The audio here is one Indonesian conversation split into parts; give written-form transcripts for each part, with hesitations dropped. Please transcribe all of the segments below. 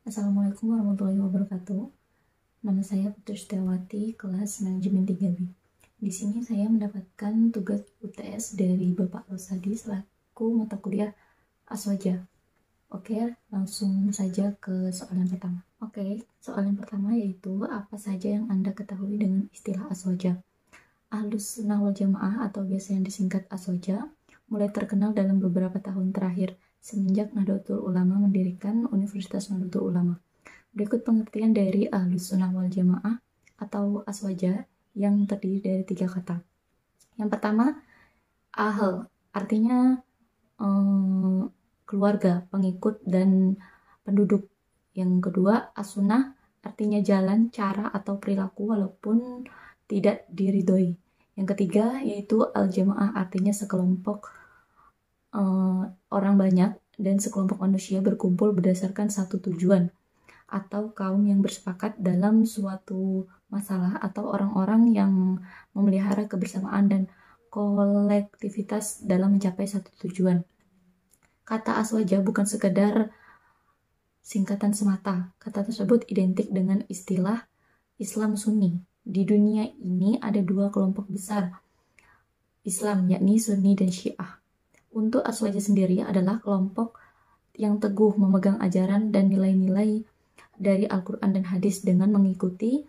Assalamualaikum warahmatullahi wabarakatuh. Nama saya Putri Setiawati, kelas manajemen 3B. Di sini saya mendapatkan tugas UTS dari Bapak Rosadi selaku mata kuliah Aswaja. Oke, langsung saja ke soalan pertama. Oke, soalan pertama yaitu apa saja yang Anda ketahui dengan istilah Aswaja? Ahlus Sunnah wal Jamaah atau biasa yang disingkat Aswaja mulai terkenal dalam beberapa tahun terakhir semenjak Nahdlatul Ulama mendirikan Universitas Nahdlatul Ulama. Berikut pengertian dari Ahlus Sunnah wal Jamaah atau Aswaja yang terdiri dari 3 kata. Yang pertama, Ahl, artinya keluarga, pengikut, dan penduduk. Yang kedua, As-Sunnah, artinya jalan, cara, atau perilaku walaupun tidak diridhoi. Yang ketiga, yaitu Al-Jamaah, artinya sekelompok orang banyak dan sekelompok manusia berkumpul berdasarkan satu tujuan atau kaum yang bersepakat dalam suatu masalah atau orang-orang yang memelihara kebersamaan dan kolektivitas dalam mencapai satu tujuan. Kata Aswaja bukan sekedar singkatan semata. Kata tersebut identik dengan istilah Islam Sunni. Di dunia ini ada 2 kelompok besar Islam, yakni Sunni dan Syiah. Untuk Aswaja sendiri adalah kelompok yang teguh memegang ajaran dan nilai-nilai dari Al-Quran dan hadis dengan mengikuti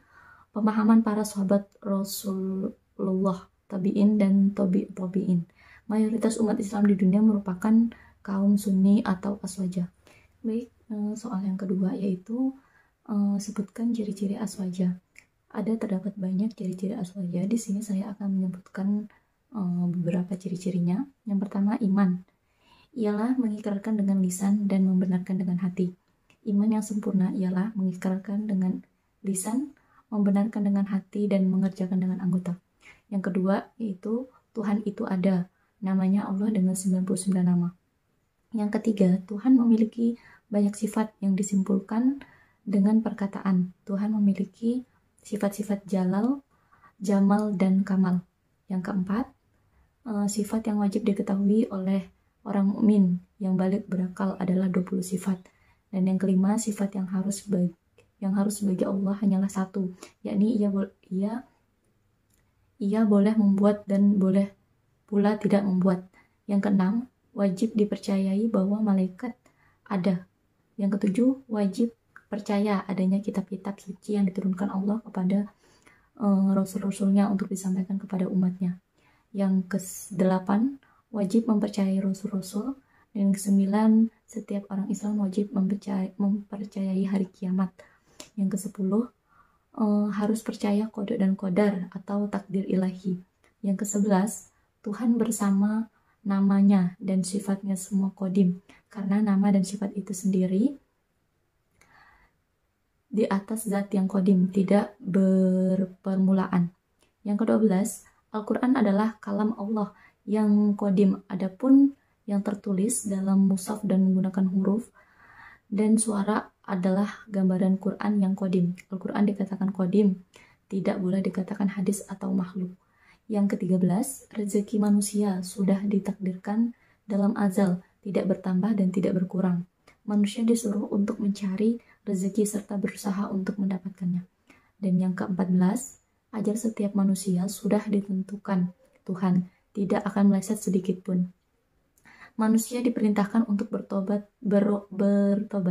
pemahaman para sahabat Rasulullah, tabi'in dan tabi'in. Mayoritas umat Islam di dunia merupakan kaum Sunni atau Aswaja. Baik, soal yang kedua yaitu sebutkan ciri-ciri Aswaja. Terdapat banyak ciri-ciri Aswaja. Di sini saya akan menyebutkan beberapa ciri-cirinya. Yang pertama, iman. Ialah mengikrarkan dengan lisan dan membenarkan dengan hati. Iman yang sempurna ialah mengikrarkan dengan lisan, membenarkan dengan hati, dan mengerjakan dengan anggota. Yang kedua, yaitu Tuhan itu ada. Namanya Allah dengan 99 nama. Yang ketiga, Tuhan memiliki banyak sifat yang disimpulkan dengan perkataan. Tuhan memiliki sifat-sifat jalal, jamal, dan kamal. Yang keempat, sifat yang wajib diketahui oleh orang mukmin yang balik berakal adalah 20 sifat. Dan yang kelima, sifat yang harus bagi Allah hanyalah satu, yakni ia boleh membuat dan boleh pula tidak membuat. Yang keenam, wajib dipercayai bahwa malaikat ada. Yang ketujuh, wajib percaya adanya kitab-kitab suci yang diturunkan Allah kepada rasul-rasulnya untuk disampaikan kepada umatnya. Yang ke-8, wajib mempercayai rasul-rasul. Dan yang ke-9, setiap orang Islam wajib mempercayai hari kiamat. Yang ke-10, harus percaya qada dan qadar atau takdir ilahi. Yang ke-11, Tuhan bersama namanya dan sifatnya semua qadim, karena nama dan sifat itu sendiri di atas zat yang qadim, tidak berpermulaan. Yang ke-12, Al-Quran adalah kalam Allah yang qadim, adapun yang tertulis dalam mushaf dan menggunakan huruf dan suara adalah gambaran Quran yang qadim. Al-Quran dikatakan qadim, tidak boleh dikatakan hadis atau makhluk. Yang ke-13, rezeki manusia sudah ditakdirkan dalam azal, tidak bertambah dan tidak berkurang. Manusia disuruh untuk mencari rezeki serta berusaha untuk mendapatkannya. Dan yang ke-14, ajar setiap manusia sudah ditentukan Tuhan, tidak akan meleset sedikit pun. Manusia diperintahkan untuk bertobat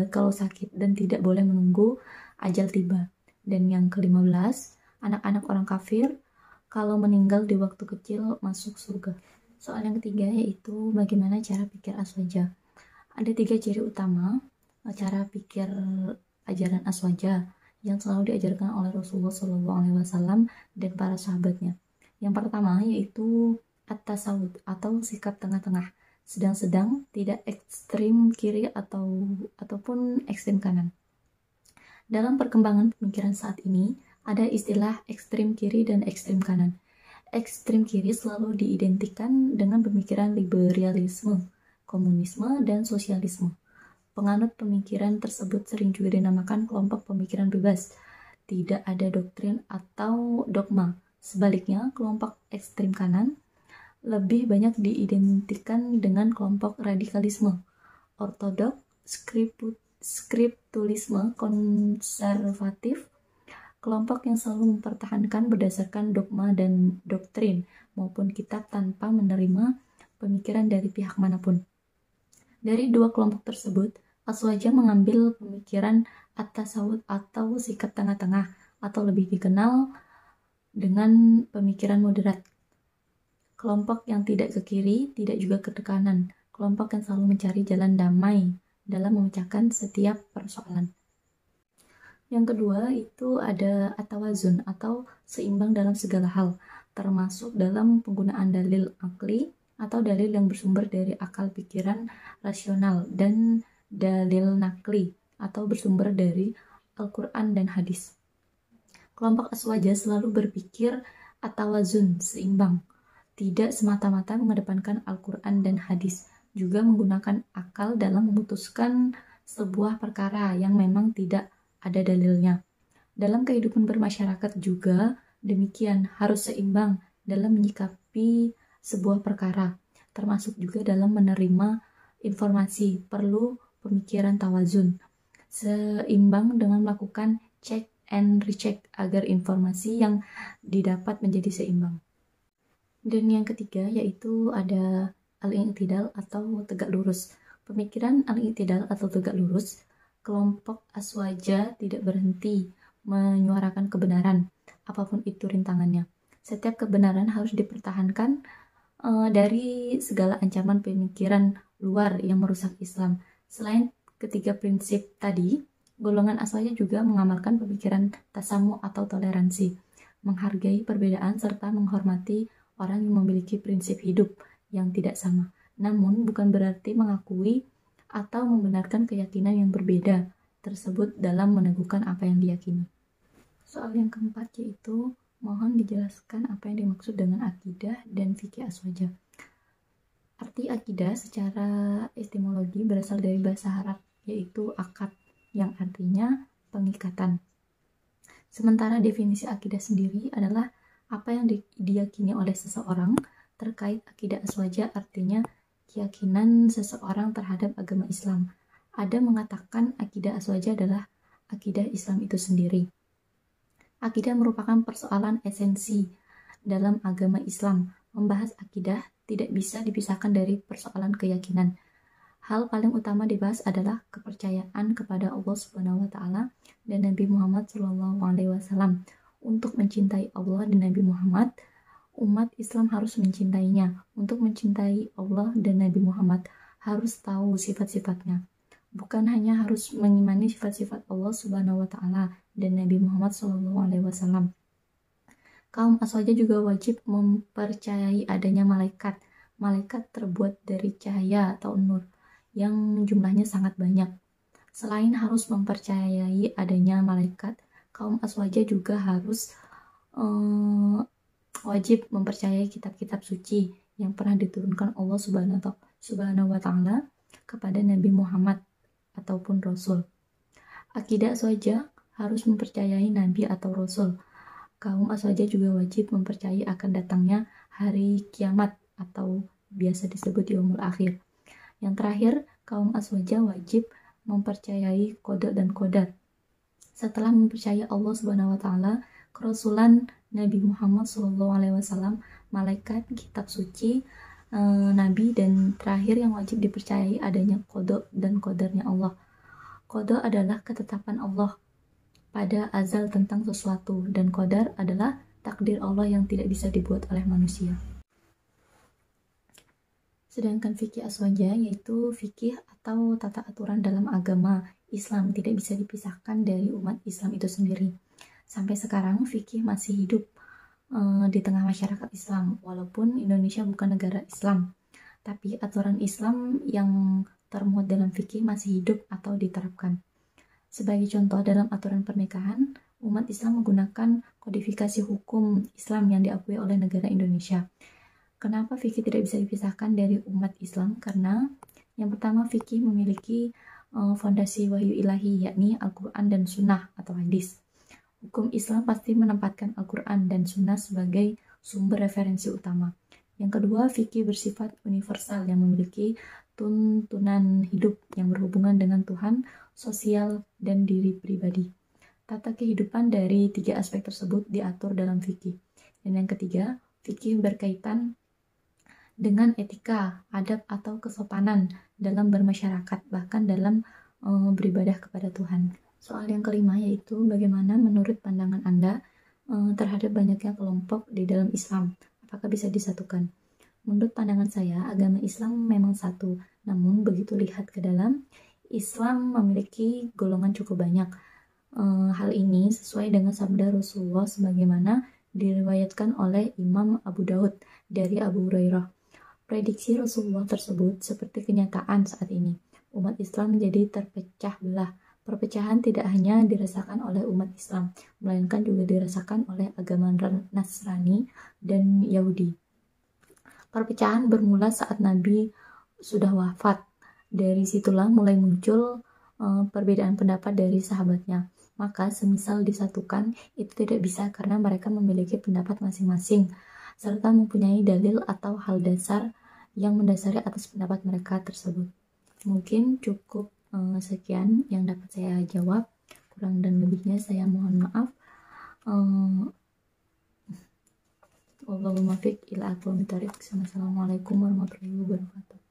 kalau sakit dan tidak boleh menunggu ajal tiba. Dan yang ke-15, anak-anak orang kafir kalau meninggal di waktu kecil masuk surga. Soal yang ketiga yaitu bagaimana cara pikir Aswaja. Ada 3 ciri utama cara pikir ajaran Aswaja yang selalu diajarkan oleh Rasulullah SAW dan para sahabatnya. Yang pertama yaitu at-tasawwud atau sikap tengah-tengah, sedang-sedang, tidak ekstrim kiri ataupun ekstrim kanan. Dalam perkembangan pemikiran saat ini ada istilah ekstrim kiri dan ekstrim kanan. Ekstrim kiri selalu diidentikan dengan pemikiran liberalisme, komunisme, dan sosialisme. Penganut pemikiran tersebut sering juga dinamakan kelompok pemikiran bebas. Tidak ada doktrin atau dogma. Sebaliknya, kelompok ekstrim kanan lebih banyak diidentikan dengan kelompok radikalisme, ortodok, Fundamentalisme konservatif, kelompok yang selalu mempertahankan berdasarkan dogma dan doktrin maupun kitab tanpa menerima pemikiran dari pihak manapun. Dari dua kelompok tersebut, Aswaja mengambil pemikiran at-tasawuf atau sikap tengah-tengah, atau lebih dikenal dengan pemikiran moderat. Kelompok yang tidak ke kiri, tidak juga ke kanan. Kelompok yang selalu mencari jalan damai dalam memecahkan setiap persoalan. Yang kedua itu ada at-tawazun atau seimbang dalam segala hal, termasuk dalam penggunaan dalil akli atau dalil yang bersumber dari akal pikiran rasional dan dalil nakli atau bersumber dari Al-Quran dan hadis. Kelompok Aswaja selalu berpikir at-tawazun, seimbang, tidak semata-mata mengedepankan Al-Quran dan hadis, juga menggunakan akal dalam memutuskan sebuah perkara yang memang tidak ada dalilnya. Dalam kehidupan bermasyarakat juga demikian, harus seimbang dalam menyikapi sebuah perkara, termasuk juga dalam menerima informasi, perlu pemikiran tawazun, seimbang dengan melakukan check and recheck agar informasi yang didapat menjadi seimbang. Dan yang ketiga yaitu ada al-i'tidal atau tegak lurus. Pemikiran al-i'tidal atau tegak lurus, kelompok Aswaja tidak berhenti menyuarakan kebenaran, apapun itu rintangannya. Setiap kebenaran harus dipertahankan dari segala ancaman pemikiran luar yang merusak Islam. Selain ketiga prinsip tadi, golongan Aswaja juga mengamalkan pemikiran tasamu atau toleransi, menghargai perbedaan serta menghormati orang yang memiliki prinsip hidup yang tidak sama. Namun bukan berarti mengakui atau membenarkan keyakinan yang berbeda tersebut dalam meneguhkan apa yang diyakini. Soal yang keempat yaitu mohon dijelaskan apa yang dimaksud dengan akidah dan fikih Aswaja. Arti akidah secara etimologi berasal dari bahasa Arab, yaitu akad, yang artinya pengikatan. Sementara definisi akidah sendiri adalah apa yang diyakini oleh seseorang terkait akidah Aswaja, artinya keyakinan seseorang terhadap agama Islam. Ada mengatakan akidah Aswaja adalah akidah Islam itu sendiri. Akidah merupakan persoalan esensi dalam agama Islam. Membahas akidah tidak bisa dipisahkan dari persoalan keyakinan. Hal paling utama dibahas adalah kepercayaan kepada Allah Subhanahu wa taala dan Nabi Muhammad SAW. Untuk mencintai Allah dan Nabi Muhammad, umat Islam harus mencintainya. Untuk mencintai Allah dan Nabi Muhammad harus tahu sifat-sifatnya. Bukan hanya harus mengimani sifat-sifat Allah Subhanahu wa taala dan Nabi Muhammad SAW. Kaum Aswaja juga wajib mempercayai adanya malaikat. Malaikat terbuat dari cahaya atau nur yang jumlahnya sangat banyak. Selain harus mempercayai adanya malaikat, kaum Aswaja juga harus wajib mempercayai kitab-kitab suci yang pernah diturunkan Allah Subhanahu wa taala kepada Nabi Muhammad ataupun Rasul. Akidah Aswaja harus mempercayai Nabi atau Rasul. Kaum Aswaja juga wajib mempercayai akan datangnya hari kiamat atau biasa disebut yaumul akhir. Yang terakhir, kaum Aswaja wajib mempercayai qada dan qadar. Setelah mempercayai Allah Subhanahu wa taala, kerasulan Nabi Muhammad SAW, malaikat, kitab suci, nabi, dan terakhir yang wajib dipercayai adanya qada dan qadarnya Allah. Qada adalah ketetapan Allah pada azal tentang sesuatu, dan qadar adalah takdir Allah yang tidak bisa dibuat oleh manusia. Sedangkan fikih Aswaja yaitu fikih atau tata aturan dalam agama Islam, tidak bisa dipisahkan dari umat Islam itu sendiri. Sampai sekarang fikih masih hidup di tengah masyarakat Islam, walaupun Indonesia bukan negara Islam, tapi aturan Islam yang termuat dalam fikih masih hidup atau diterapkan. Sebagai contoh, dalam aturan pernikahan, umat Islam menggunakan kodifikasi hukum Islam yang diakui oleh negara Indonesia. Kenapa fikih tidak bisa dipisahkan dari umat Islam? Karena yang pertama, fikih memiliki fondasi wahyu ilahi, yakni Al-Quran dan Sunnah atau hadis. Hukum Islam pasti menempatkan Al-Quran dan Sunnah sebagai sumber referensi utama. Yang kedua, fikih bersifat universal yang memiliki tuntunan hidup yang berhubungan dengan Tuhan, sosial, dan diri pribadi. Tata kehidupan dari 3 aspek tersebut diatur dalam fikih. Dan yang ketiga, fikih berkaitan dengan etika, adab, atau kesopanan dalam bermasyarakat, bahkan dalam beribadah kepada Tuhan. Soal yang kelima yaitu bagaimana menurut pandangan Anda terhadap banyaknya kelompok di dalam Islam. Apakah bisa disatukan? Menurut pandangan saya, agama Islam memang satu. Namun begitu lihat ke dalam, Islam memiliki golongan cukup banyak. Hal ini sesuai dengan sabda Rasulullah sebagaimana diriwayatkan oleh Imam Abu Daud dari Abu Hurairah. Prediksi Rasulullah tersebut seperti kenyataan saat ini. Umat Islam menjadi terpecah belah. Perpecahan tidak hanya dirasakan oleh umat Islam, melainkan juga dirasakan oleh agama Nasrani dan Yahudi. Perpecahan bermula saat Nabi sudah wafat. Dari situlah mulai muncul perbedaan pendapat dari sahabatnya. Maka semisal disatukan, itu tidak bisa karena mereka memiliki pendapat masing-masing, serta mempunyai dalil atau hal dasar yang mendasari atas pendapat mereka tersebut. Mungkin cukup sekian yang dapat saya jawab. Kurang dan lebihnya saya mohon maaf. Wallahul muwaffiq ila aqwamit thoriq. Assalamualaikum warahmatullahi wabarakatuh.